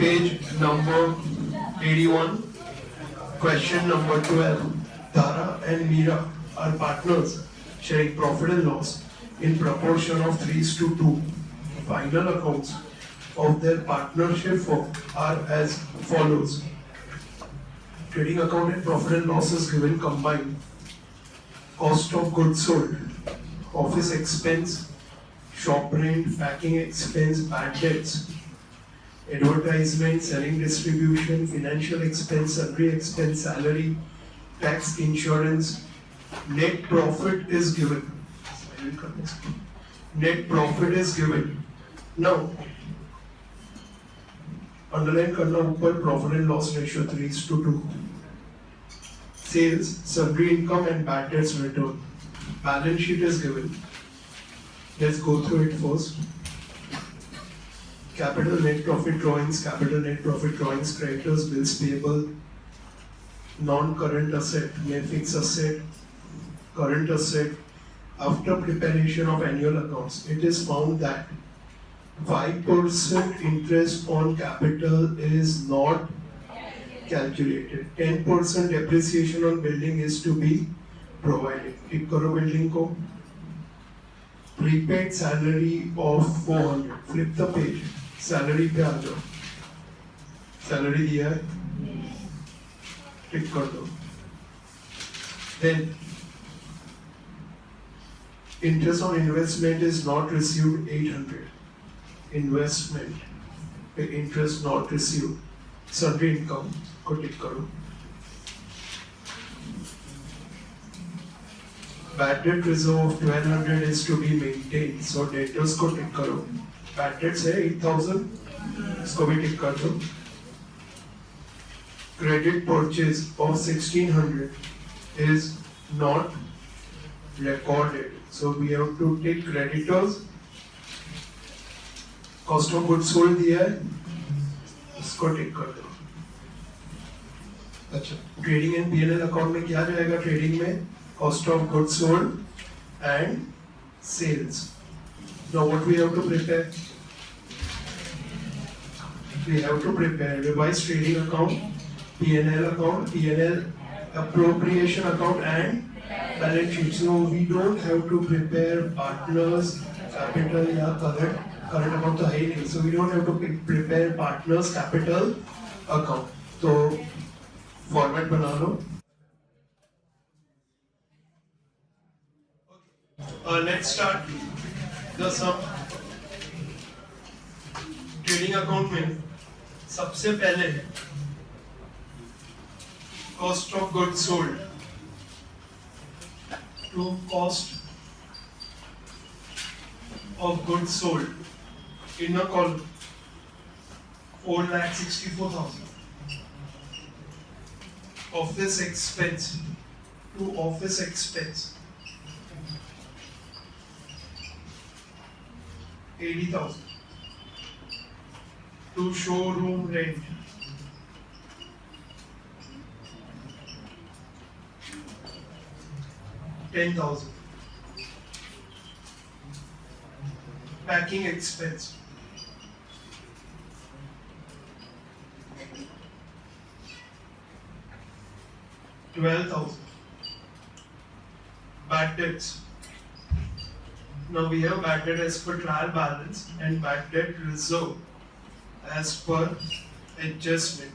Page number 81, question number 12. Tara and Meera are partners sharing profit and loss in proportion of 3:2. Final accounts of their partnership firm are as follows. Trading account and profit and loss is given combined. Cost of goods sold, office expense, shop rent, packing expense, bad debts, advertisement, selling distribution, financial expense, sundry expense, salary, tax, insurance. Net profit is given. Net profit is given. Now, underline करना ऊपर profit and loss ratio 3:2. Sales, sundry income and bad debts return. Balance sheet is given. Let's go through it first. Capital net profit drawings, creditors, bills payable, non-current asset, fixed asset, current asset. After preparation of annual accounts, it is found that 5% interest on capital is not calculated. 10% depreciation on building is to be provided. Click करो building को. Prepaid salary of 400. Flip the page. Salary पे आ जाओ. Salary दिया है. Click कर दो. Then interest on investment is not received 800. Investment पे interest not received. Sundry income को टिक करो. Bad debt reserve of 1200 is to be maintained. So debtors को टिक करो. Bad debts है 8000. इसको भी टिक कर दो. Credit purchase of 1600 is not recorded. So we have to take creditors. Cost of goods sold दिया है. इसको टिक कर दो. अच्छा, ट्रेडिंग एंड P&L अकाउंट में क्या जाएगा? ट्रेडिंग में cost of goods sold and sales. Now what we have to prepare? We have to prepare revised trading account, P&L account, P&L appropriation account and balance sheet. So we don't have to prepare partners capital या current account तो है ही नहीं. So we don't have to prepare partners capital account. तो format बना लो. Let's start the sum. Trading account में सबसे पहले cost of goods sold to cost of goods sold in a column 4,64,000. Office expense to office expense 80,000. To showroom rent 10,000. Packing expense 12,000. Bad debts. Now we have bad debt as per trial balance and bad debt reserve as per adjustment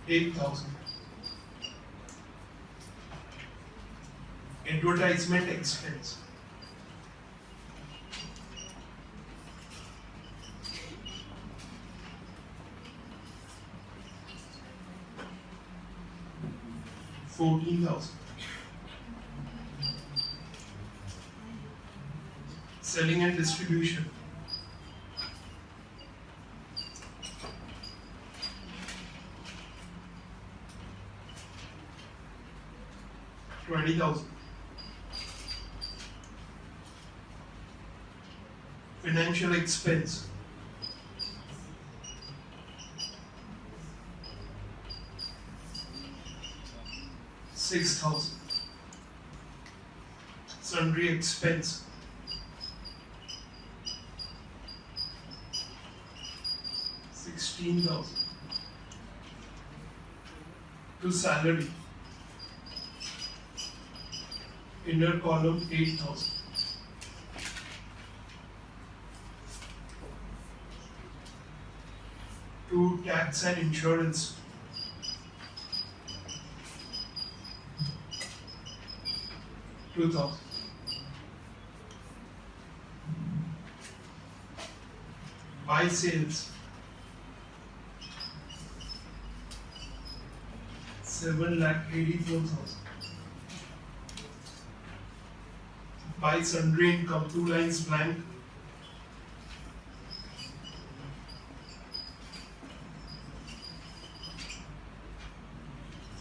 8,000. Advertisement expense 14,000. Selling and distribution 20,000. Financial expense 6,000. Sundry expense 16,000. 16,000. To salary, inner column 8,000. To tax and insurance, 2,000. By sales, 7,84,000. By sundry income, 2 lines blank,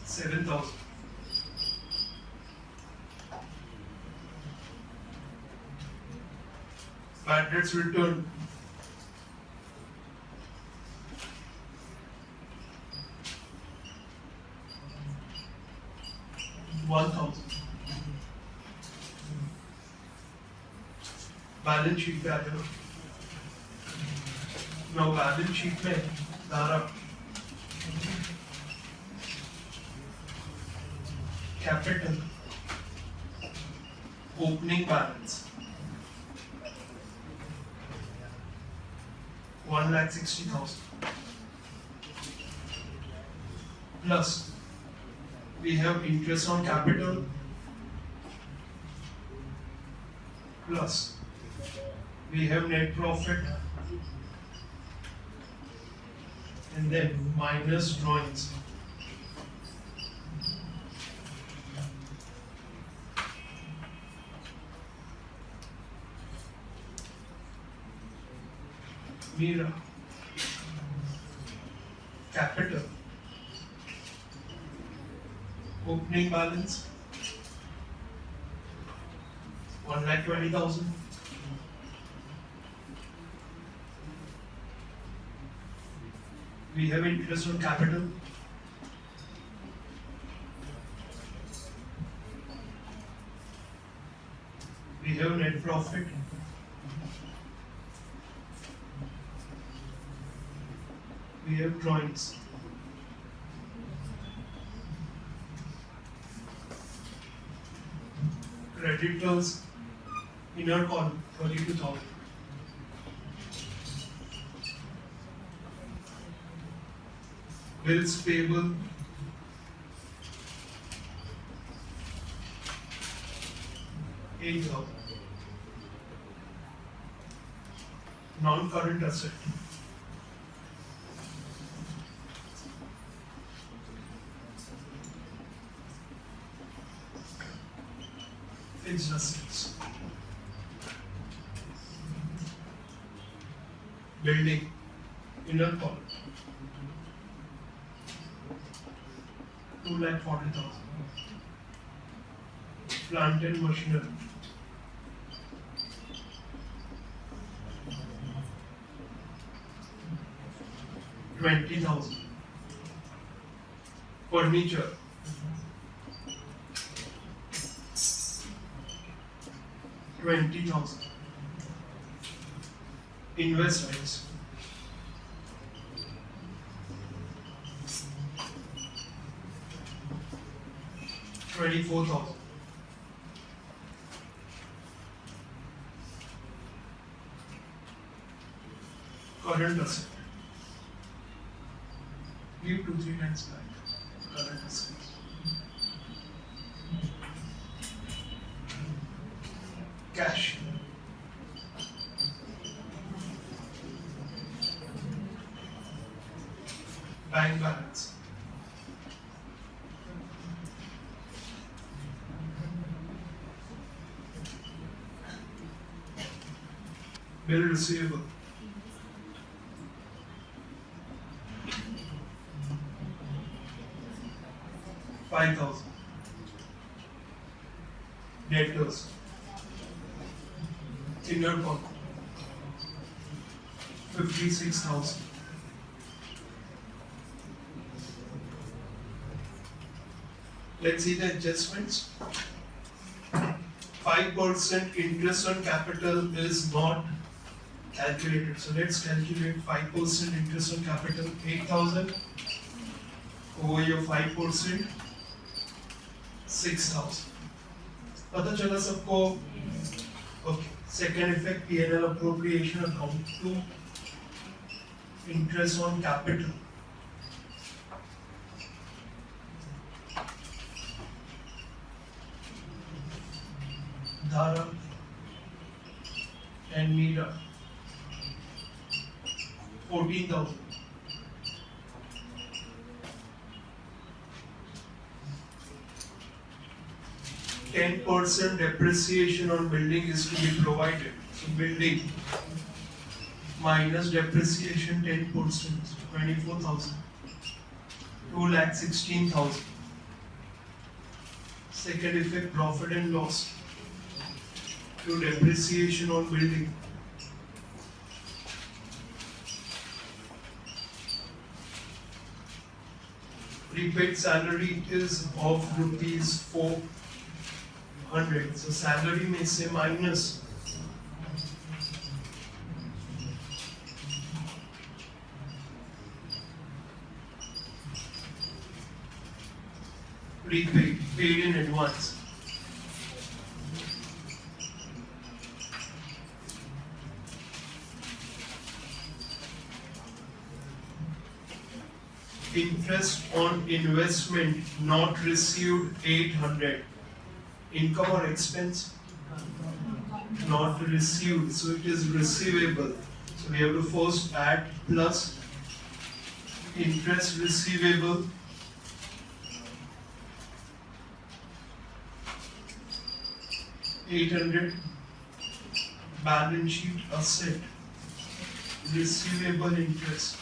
7,000. Bad debts return, 1,000. Balance sheet value. Now balance sheet में धारा capital opening balance 1,60,000 plus we have interest on capital plus we have net profit and then minus drawings. Mira, capital, opening balance 1,20,000. We have interest on capital. We have net profit. We have drawings. Creditors, inner column 32,000. Bills payable, $8,000. Non-current asset, fixed assets, building, inner column 2,40,000. Plant and machinery, 20,000. Furniture, 20,000. Investments, 24,000. Current asset. Leave 2-3 lines back. Current assets. Cash. Bank balance. Bill receivable. $5,000. Debtors. Inner column 56,000. Let's see the adjustments. 5% interest on capital is not calculated. So let's calculate 5% interest on capital, 8,000 over your 5%, 6,000. पता चला सबको? Okay. Second effect, P&L appropriation account to interest on capital. Dhara and Meera, 14,000. %10 depreciation on building is to be provided. So building minus depreciation 10%, 24,000. 2,16,000. Second effect, profit and loss to depreciation on building. Prepaid salary is of rupees 400. So salary may say minus prepaid, paid in advance. Interest on investment not received 800. Income or expense? Not received, so it is receivable. So we have to first add plus interest receivable $800, balance sheet asset, receivable interest.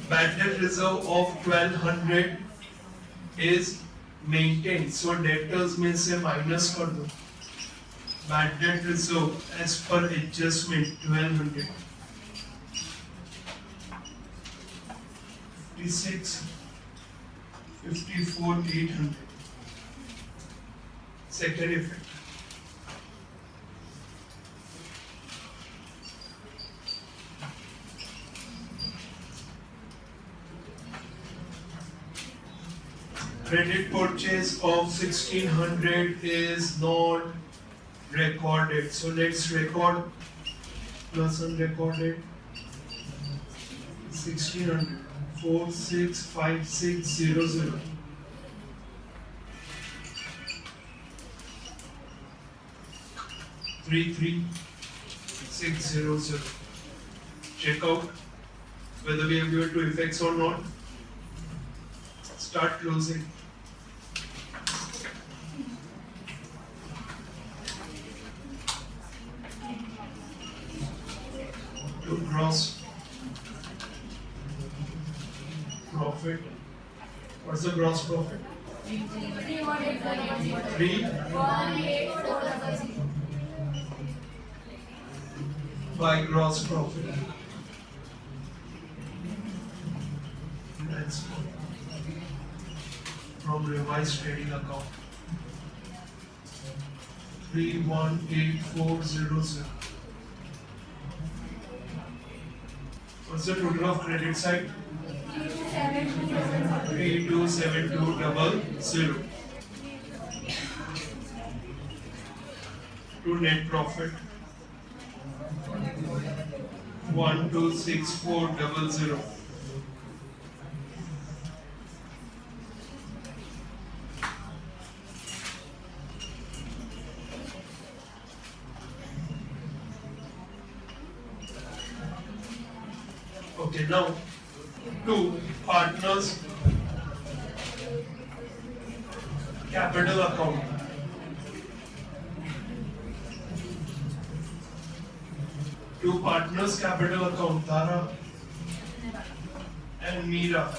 Bad debt reserve of 1,200 is maintained. So debtors may say minus कर दो. Bad debt reserve as per adjustment 1,200. 56, 54, 800. Second effect. Credit purchase of 1,600 is not recorded. So let's record plus unrecorded 1,600. 465600. Three 600. Check out whether we have given two effects or not. Start closing. To gross profit. What's the gross profit? 3 by gross profit. That's from revised trading account. 318400. What's the total of credit side? 327200. To net profit 126400. Okay, now to partners capital account. To partners capital account, Tara and Meera.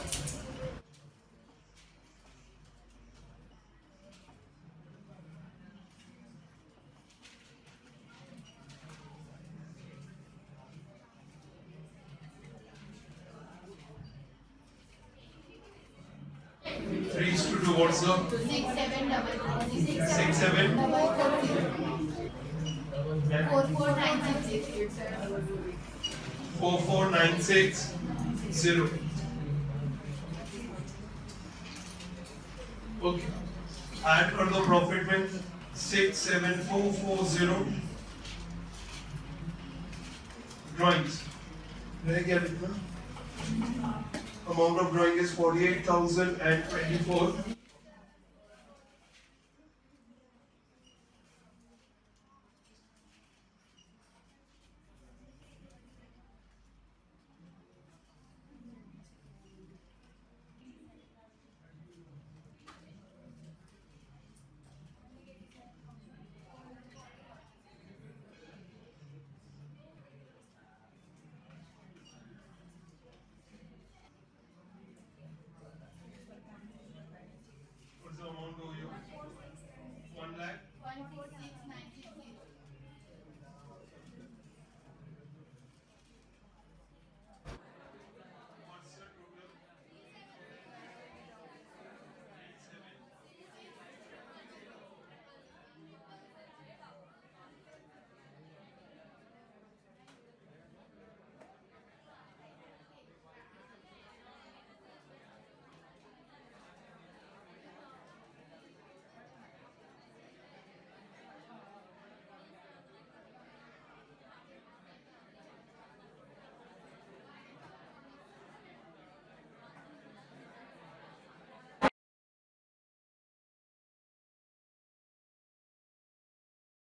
3:2. What's the 6 7 44960. Okay. Add कर दो profit में 67440. Drawings. रह गया कितना? Amount of drawing is 48,024.